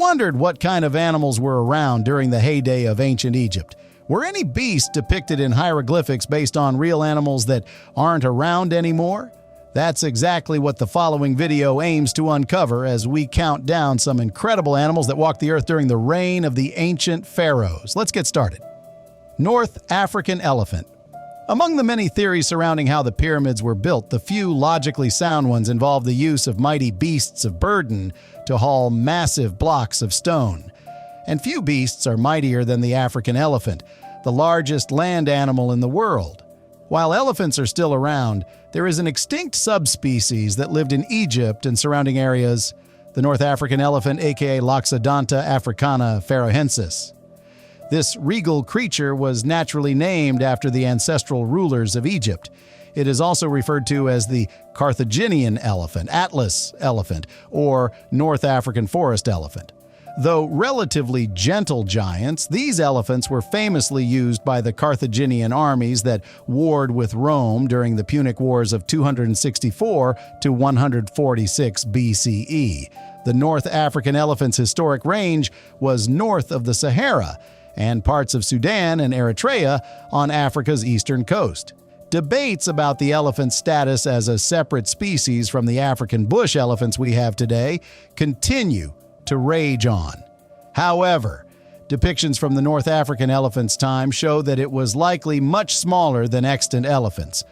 wondered what kind of animals were around during the heyday of ancient Egypt. Were any beasts depicted in hieroglyphics based on real animals that aren't around anymore? That's exactly what the following video aims to uncover as we count down some incredible animals that walked the earth during the reign of the ancient pharaohs. Let's get started. North African elephant. Among the many theories surrounding how the pyramids were built, the few logically sound ones involve the use of mighty beasts of burden to haul massive blocks of stone. And few beasts are mightier than the African elephant, the largest land animal in the world. While elephants are still around, there is an extinct subspecies that lived in Egypt and surrounding areas, the North African elephant, aka Loxodonta africana pharaohensis. This regal creature was naturally named after the ancestral rulers of Egypt. It is also referred to as the Carthaginian elephant, Atlas elephant, or North African forest elephant. Though relatively gentle giants, these elephants were famously used by the Carthaginian armies that warred with Rome during the Punic Wars of 264 to 146 BCE. The North African elephant's historic range was north of the Sahara and parts of Sudan and Eritrea on Africa's eastern coast. Debates about the elephant's status as a separate species from the African bush elephants we have today continue to rage on. However, depictions from the North African elephant's time show that it was likely much smaller than extant elephants.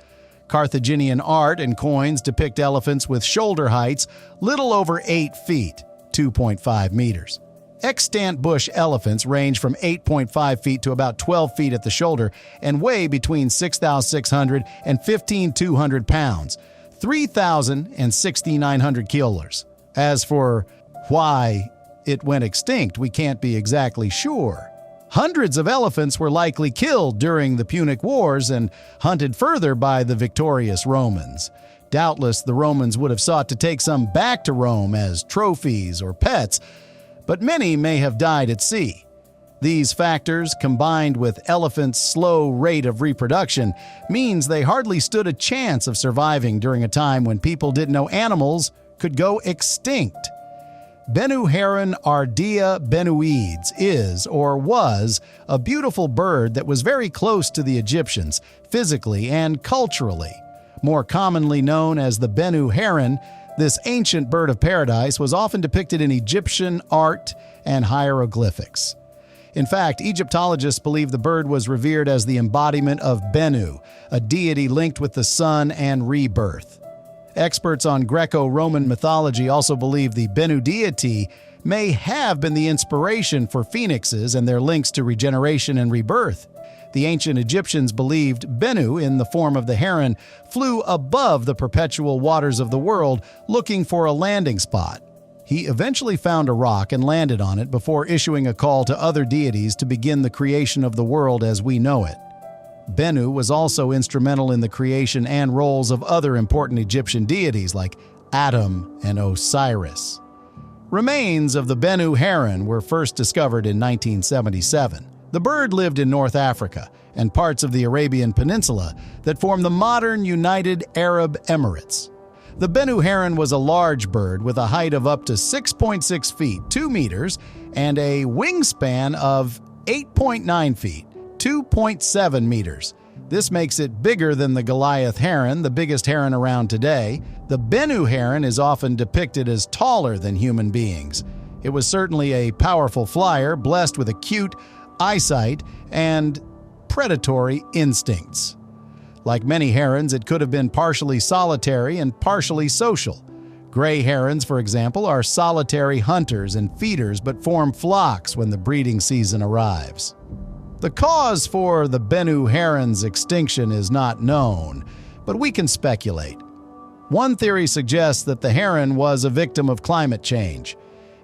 Carthaginian art and coins depict elephants with shoulder heights little over 8 feet, 2.5 meters. Extant bush elephants range from 8.5 feet to about 12 feet at the shoulder and weigh between 6,600 and 15,200 pounds, 3,000 and 6,900 kilos. As for why it went extinct, we can't be exactly sure. Hundreds of elephants were likely killed during the Punic Wars and hunted further by the victorious Romans. Doubtless, the Romans would have sought to take some back to Rome as trophies or pets, but many may have died at sea. These factors, combined with elephants' slow rate of reproduction, means they hardly stood a chance of surviving during a time when people didn't know animals could go extinct. Benu heron Ardea benuides is, or was, a beautiful bird that was very close to the Egyptians, physically and culturally. More commonly known as the Benu heron, this ancient bird of paradise was often depicted in Egyptian art and hieroglyphics. In fact, Egyptologists believe the bird was revered as the embodiment of Benu, a deity linked with the sun and rebirth. Experts on Greco-Roman mythology also believe the Benu deity may have been the inspiration for phoenixes and their links to regeneration and rebirth. The ancient Egyptians believed Benu, in the form of the heron, flew above the perpetual waters of the world looking for a landing spot. He eventually found a rock and landed on it before issuing a call to other deities to begin the creation of the world as we know it. Benu was also instrumental in the creation and roles of other important Egyptian deities like Atum and Osiris. Remains of the Benu heron were first discovered in 1977. The bird lived in North Africa and parts of the Arabian Peninsula that form the modern United Arab Emirates. The Benu heron was a large bird with a height of up to 6.6 feet, 2 meters, and a wingspan of 8.9 feet, 2.7 meters. This makes it bigger than the Goliath heron, the biggest heron around today. The Benu heron is often depicted as taller than human beings. It was certainly a powerful flyer, blessed with acute eyesight and predatory instincts. Like many herons, it could have been partially solitary and partially social. Gray herons, for example, are solitary hunters and feeders but form flocks when the breeding season arrives. The cause for the Benu heron's extinction is not known, but we can speculate. One theory suggests that the heron was a victim of climate change.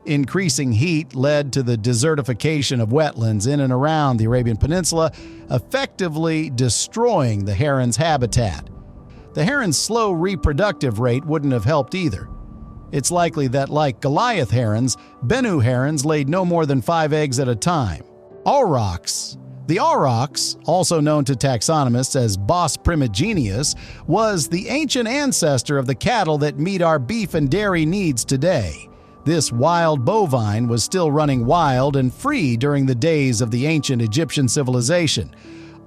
Increasing heat led to the desertification of wetlands in and around the Arabian Peninsula, effectively destroying the heron's habitat. The heron's slow reproductive rate wouldn't have helped either. It's likely that, like Goliath herons, Benu herons laid no more than 5 eggs at a time. Aurochs. The aurochs, also known to taxonomists as Bos primigenius, was the ancient ancestor of the cattle that meet our beef and dairy needs today. This wild bovine was still running wild and free during the days of the ancient Egyptian civilization.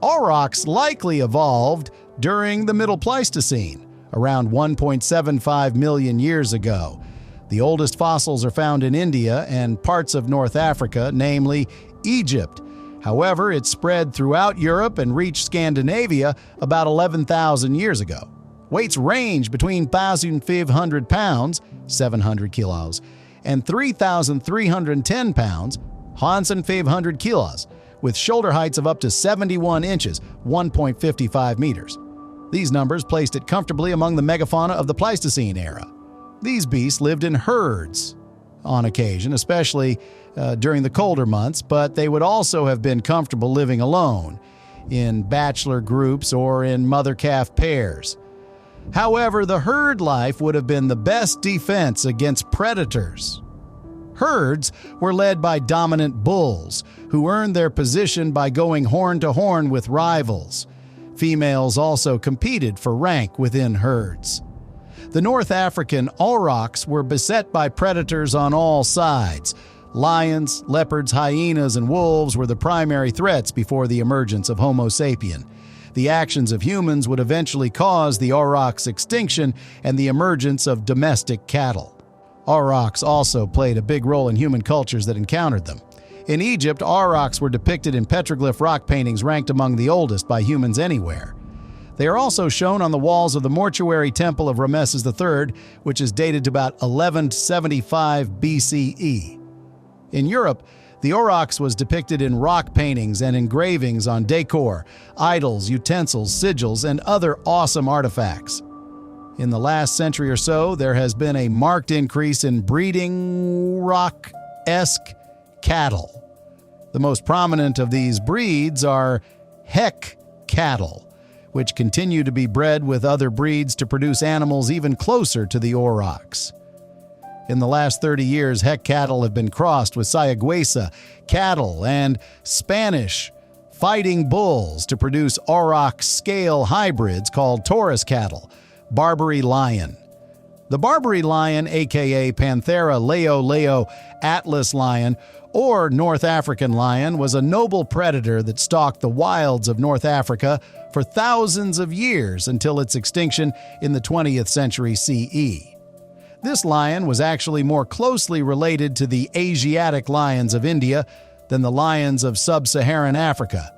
Aurochs likely evolved during the Middle Pleistocene, around 1.75 million years ago. The oldest fossils are found in India and parts of North Africa, namely Egypt. However, it spread throughout Europe and reached Scandinavia about 11,000 years ago. Weights range between 1,500 pounds, 700 kilos, and 3,310 pounds, 1,500 kilos, with shoulder heights of up to 71 inches, 1.55 meters. These numbers placed it comfortably among the megafauna of the Pleistocene era. These beasts lived in herds on occasion, especially during the colder months, but they would also have been comfortable living alone, in bachelor groups or in mother-calf pairs. However, the herd life would have been the best defense against predators. Herds were led by dominant bulls, who earned their position by going horn to horn with rivals. Females also competed for rank within herds. The North African aurochs were beset by predators on all sides. Lions, leopards, hyenas, and wolves were the primary threats before the emergence of Homo sapien. The actions of humans would eventually cause the aurochs' extinction and the emergence of domestic cattle. Aurochs also played a big role in human cultures that encountered them. In Egypt, aurochs were depicted in petroglyph rock paintings ranked among the oldest by humans anywhere. They are also shown on the walls of the mortuary temple of Ramesses III, which is dated to about 1175 BCE. In Europe, the aurochs was depicted in rock paintings and engravings on decor, idols, utensils, sigils, and other awesome artifacts. In the last century or so, there has been a marked increase in breeding rock-esque cattle. The most prominent of these breeds are heck cattle, which continue to be bred with other breeds to produce animals even closer to the aurochs. In the last 30 years, heck cattle have been crossed with Sayaguesa cattle and Spanish fighting bulls to produce auroch scale hybrids called Taurus cattle, Barbary lion. The Barbary lion, aka Panthera leo Atlas lion, or North African lion, was a noble predator that stalked the wilds of North Africa for thousands of years until its extinction in the 20th century CE. This lion was actually more closely related to the Asiatic lions of India than the lions of sub-Saharan Africa.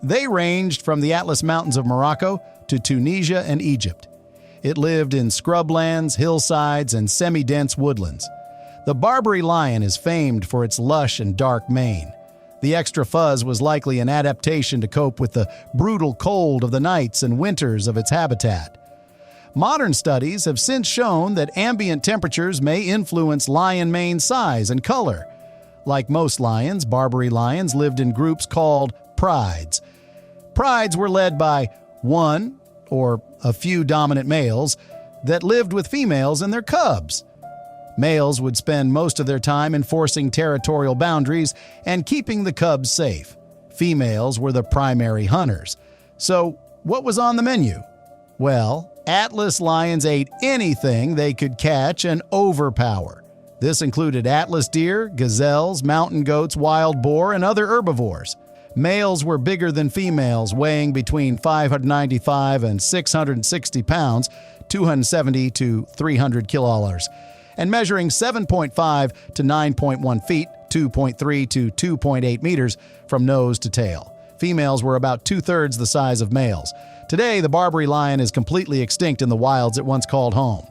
They ranged from the Atlas Mountains of Morocco to Tunisia and Egypt. It lived in scrublands, hillsides, and semi-dense woodlands. The Barbary lion is famed for its lush and dark mane. The extra fuzz was likely an adaptation to cope with the brutal cold of the nights and winters of its habitat. Modern studies have since shown that ambient temperatures may influence lion mane size and color. Like most lions, Barbary lions lived in groups called prides. Prides were led by one or a few dominant males that lived with females and their cubs. Males would spend most of their time enforcing territorial boundaries and keeping the cubs safe. Females were the primary hunters. So, what was on the menu? Well, Atlas lions ate anything they could catch and overpower. This included Atlas deer, gazelles, mountain goats, wild boar, and other herbivores. Males were bigger than females, weighing between 595 and 660 pounds, 270 to 300 kilograms, and measuring 7.5 to 9.1 feet, 2.3 to 2.8 meters from nose to tail. Females were about two-thirds the size of males. Today, the Barbary lion is completely extinct in the wilds it once called home.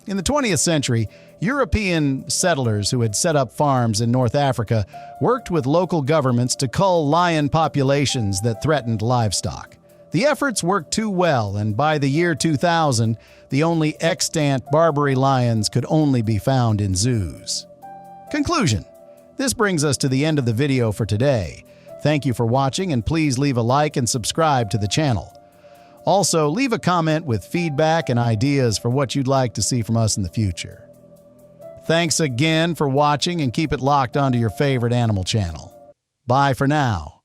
In the 20th century, European settlers who had set up farms in North Africa worked with local governments to cull lion populations that threatened livestock. The efforts worked too well, and by the year 2000, the only extant Barbary lions could only be found in zoos. Conclusion. This brings us to the end of the video for today. Thank you for watching, and please leave a like and subscribe to the channel. Also, leave a comment with feedback and ideas for what you'd like to see from us in the future. Thanks again for watching, and keep it locked onto your favorite animal channel. Bye for now.